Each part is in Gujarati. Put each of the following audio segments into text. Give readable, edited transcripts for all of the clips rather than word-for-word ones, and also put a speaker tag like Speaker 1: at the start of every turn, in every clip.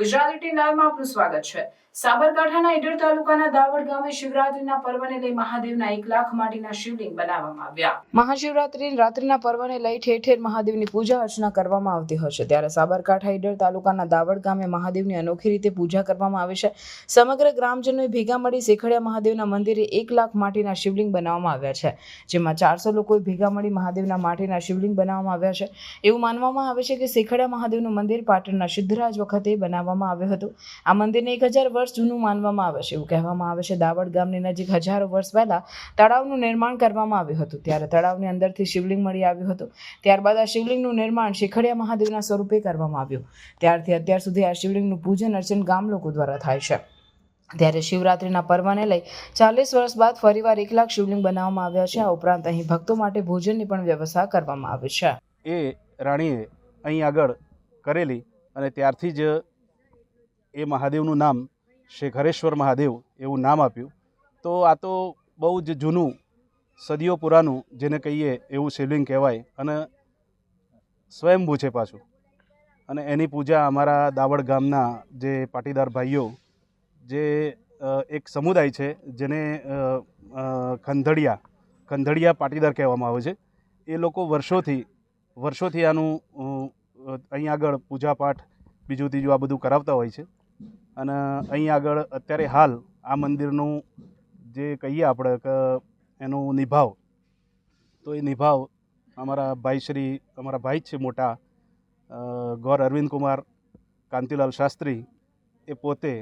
Speaker 1: ગુજરાતી લાઈવમાં આપનું સ્વાગત છે। સાબરકાંઠાના ઈડર તાલુકાના દાવડ ગામે શિવરાત્રીના પર્વને લઈ મહાદેવના 1 લાખ માટીના શિવલિંગ બનાવવામાં આવ્યા। મહાશિવરાત્રી રાત્રિના પર્વને લઈ ઠેર ઠેર મહાદેવની પૂજા અર્ચના કરવામાં આવતી હોય છે, ત્યારે સાબરકાંઠા ઈડર તાલુકાના દાવડ ગામે મહાદેવની અનોખી રીતે પૂજા કરવામાં આવે છે। સમગ્ર ગ્રામજનોએ ભેગા મળી શેખડિયા મહાદેવના મંદિરે 1 લાખ માટીના શિવલિંગ બનાવવામાં આવ્યા છે, જેમાં 400 લોકોએ ભેગા મળી મહાદેવના માટીના શિવલિંગ બનાવવામાં આવ્યા છે। એવું માનવામાં આવે છે કે શેખડિયા મહાદેવનું મંદિર પાટણના સિદ્ધરાજ વખતે બનાવવામાં આવ્યું હતું। આ મંદિરને 1000 વર્ષ જૂનું માનવામાં આવે છે। એવું કહેવામાં આવે છે દાવડ ગામની નજીક હજારો વર્ષ પહેલા તળાવનું નિર્માણ કરવામાં આવ્યું હતું, ત્યારે તળાવની અંદરથી શિવલિંગ મળી આવ્યું હતું। ત્યારબાદ આ શિવલિંગનું નિર્માણ શેખડિયા મહાદેવના સ્વરૂપે કરવામાં આવ્યું। ત્યારથી અત્યાર સુધી આ શિવલિંગનું પૂજન અર્ચન ગામ લોકો દ્વારા થાય છે। ત્યારે શિવરાત્રીના પર્વને લઈ 40 વર્ષ બાદ ફરીવાર 1 લાખ શિવલિંગ બનાવવામાં આવ્યા છે। આ ઉપરાંત અહીં ભક્તો માટે ભોજનની પણ વ્યવસ્થા કરવામાં આવી છે।
Speaker 2: એ રાણીએ અહીં આગળ કરેલી અને ત્યારથી જ એ મહાદેવનું નામ શેખરેશ્વર મહાદેવ એવું નામ આપ્યું। તો આ તો બહુ જ જૂનું સદીઓ પુરાનું જેને કહીએ એવું શિવલિંગ કહેવાય અને સ્વયંભૂ છે પાછું। અને એની પૂજા અમારા દાવડ ગામના જે પાટીદાર ભાઈઓ જે એક સમુદાય છે જેને ખંધડિયા પાટીદાર કહેવામાં આવે છે, એ લોકો વર્ષોથી આનું અહીં આગળ પૂજાપાઠ બીજું ત્રીજું આ બધું કરાવતા હોય છે। અને અહીં આગળ અત્યારે હાલ આ મંદિરનું જે કહીએ આપણે કે એનું નિભાવ, તો એ નિભાવ અમારા ભાઈ જ છે મોટા ગૌર અરવિંદ કુમાર કાંતિલાલ શાસ્ત્રી એ પોતે,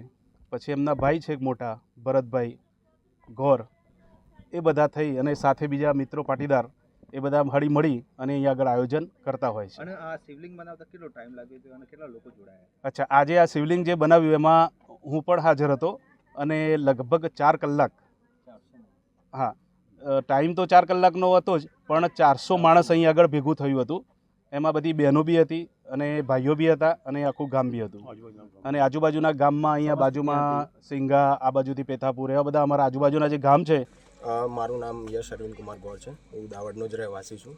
Speaker 2: પછી એમના ભાઈ છે મોટા ભરતભાઈ ગૌર, એ બધા થઈ અને સાથે બીજા મિત્રો પાટીદાર એ બધા હળી મળી અને અહીં આગળ આયોજન કરતા હોય છે।
Speaker 3: અને આ શિવલિંગ બનાવતા કેટલો ટાઈમ લાગ્યો હતો અને કેટલા લોકો જોડાયા?
Speaker 2: અચ્છા, આજે આ શિવલિંગ જે બનાવ્યું એમાં હું પણ હાજર હતો અને લગભગ 4 કલાક, હા ટાઈમ તો 4 કલાકનો હતો જ, પણ 400 માણસ અહીં આગળ ભેગું થયું હતું। એમાં બધી બહેનો બી હતી અને ભાઈઓ બી હતા અને આખું ગામ બી હતું। અને આજુબાજુના ગામમાં અહીંયા બાજુમાં સિંગા, આ બાજુથી પેથાપુર, એવા બધા અમારા આજુબાજુના જે ગામ છે।
Speaker 4: મારું નામ યશ અરવિંદ કુમાર ગૌર છે, હું દાવડનો જ રહેવાસી છું।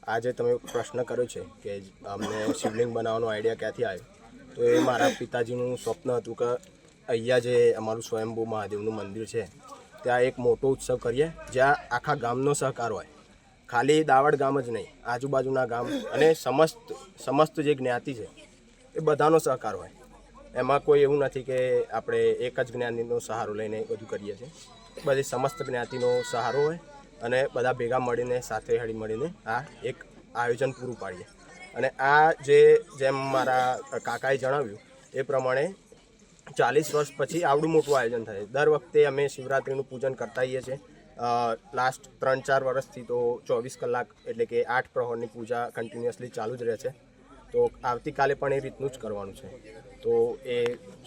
Speaker 4: આજે તમે પ્રશ્ન કર્યો છે કે અમને શિવલિંગ બનાવવાનો આઈડિયા ક્યાંથી આવ્યો, તો એ મારા પિતાજીનું સ્વપ્ન હતું કે અહીંયા જે અમારું સ્વયંભૂ મહાદેવનું મંદિર છે ત્યાં એક મોટો ઉત્સવ કરીએ જ્યાં આખા ગામનો સહકાર હોય, ખાલી દાવડ ગામ જ નહીં, આજુબાજુના ગામ અને સમસ્ત જે જ્ઞાતિ છે એ બધાનો સહકાર હોય। એમાં કોઈ એવું નથી કે આપણે એક જ જ્ઞાતિનો સહારો લઈને બધું કરીએ છીએ, બધી સમસ્ત જ્ઞાતિનો સહારો હોય અને બધા ભેગા મળીને સાથે હળી મળીને આ એક આયોજન પૂરું પાડીએ। અને આ જેમ મારા કાકાએ જણાવ્યું એ પ્રમાણે 40 વર્ષ પછી આવડું મોટું આયોજન થાય। દર વખતે અમે શિવરાત્રિનું પૂજન કરતા હોઈએ છીએ। લાસ્ટ 3-4 વર્ષથી તો 24 કલાક એટલે કે 8 પ્રહરની પૂજા કન્ટિન્યુઅસલી ચાલુ જ રહે છે। તો આવતીકાલે પણ એ રીતનું જ કરવાનું છે। તો એ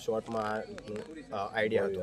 Speaker 4: શોર્ટમાં આઈડિયા હતો।